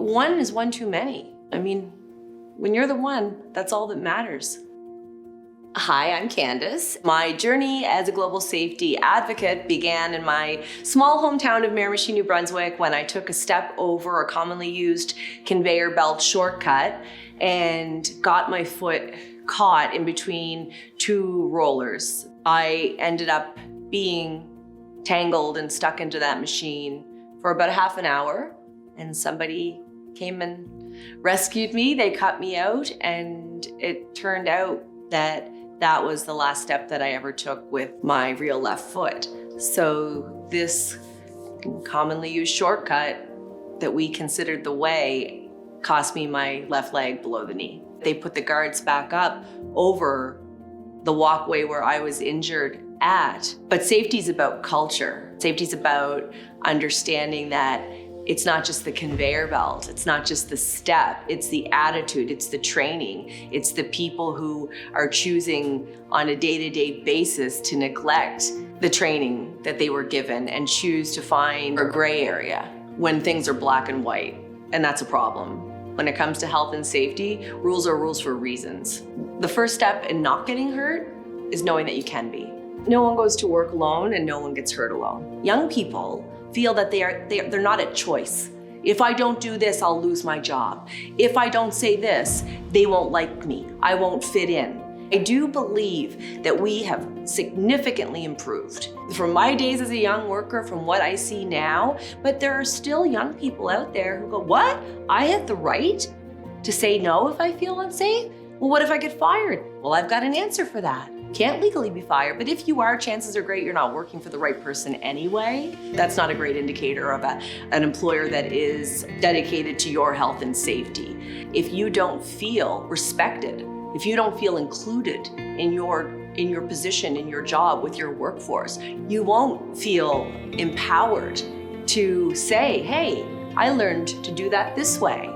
one is one too many. I mean, when you're the one, that's all that matters. Hi, I'm Candace. My journey as a global safety advocate began in my small hometown of Miramichi, New Brunswick, when I took a step over a commonly used conveyor belt shortcut and got my foot caught in between two rollers. I ended up being tangled and stuck into that machine for about a half an hour, and somebody came and rescued me. They cut me out, and it turned out that that was the last step that I ever took with my real left foot. So this commonly used shortcut that we considered the way cost me my left leg below the knee. They put the guards back up over the walkway where I was injured at. But safety's about culture. Safety's about understanding that it's not just the conveyor belt, it's not just the step, it's the attitude, it's the training, it's the people who are choosing on a day-to-day basis to neglect the training that they were given and choose to find a gray area when things are black and white, and that's a problem. When it comes to health and safety, rules are rules for reasons. The first step in not getting hurt is knowing that you can be. No one goes to work alone and no one gets hurt alone. Young people feel that they're not at choice. If I don't do this, I'll lose my job. If I don't say this, they won't like me. I won't fit in. I do believe that we have significantly improved from my days as a young worker, from what I see now, but there are still young people out there who go, what? I have the right to say no if I feel unsafe? Well, what if I get fired? Well, I've got an answer for that. Can't legally be fired, but if you are, chances are great you're not working for the right person anyway. That's not a great indicator of an employer that is dedicated to your health and safety. If you don't feel respected, if you don't feel included in your position, in your job, with your workforce, you won't feel empowered to say, hey, I learned to do that this way.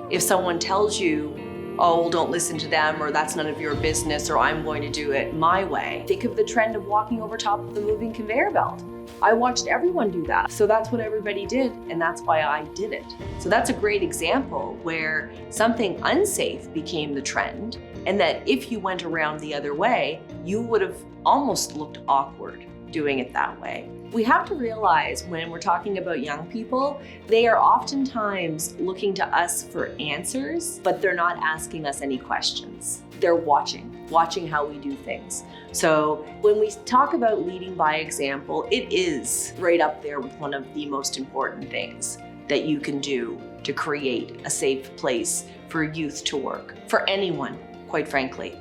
If someone tells you, oh, well, don't listen to them, or that's none of your business, or I'm going to do it my way. Think of the trend of walking over top of the moving conveyor belt. I watched everyone do that. So that's what everybody did, and that's why I did it. So that's a great example where something unsafe became the trend, and that if you went around the other way, you would have almost looked awkward doing it that way. We have to realize when we're talking about young people, they are oftentimes looking to us for answers, but they're not asking us any questions. They're watching how we do things. So when we talk about leading by example, it is right up there with one of the most important things that you can do to create a safe place for youth to work, for anyone, quite frankly.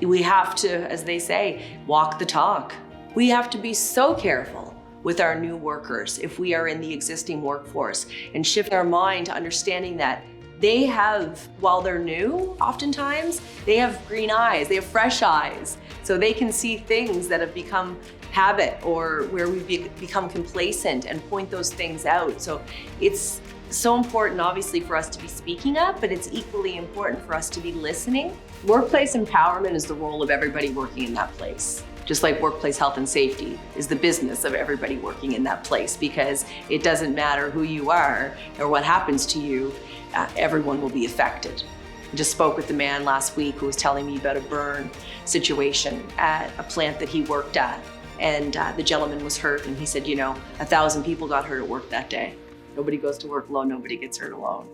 We have to, as they say, walk the talk. We have to be so careful with our new workers if we are in the existing workforce and shift our mind to understanding that they have, while they're new, oftentimes, they have green eyes, they have fresh eyes, so they can see things that have become habit or where we've become complacent and point those things out. So it's so important, obviously, for us to be speaking up, but it's equally important for us to be listening. Workplace empowerment is the role of everybody working in that place. Just like workplace health and safety is the business of everybody working in that place, because it doesn't matter who you are or what happens to you, everyone will be affected. I just spoke with the man last week who was telling me about a burn situation at a plant that he worked at, and the gentleman was hurt, and he said, 1,000 people got hurt at work that day. Nobody goes to work alone, nobody gets hurt alone.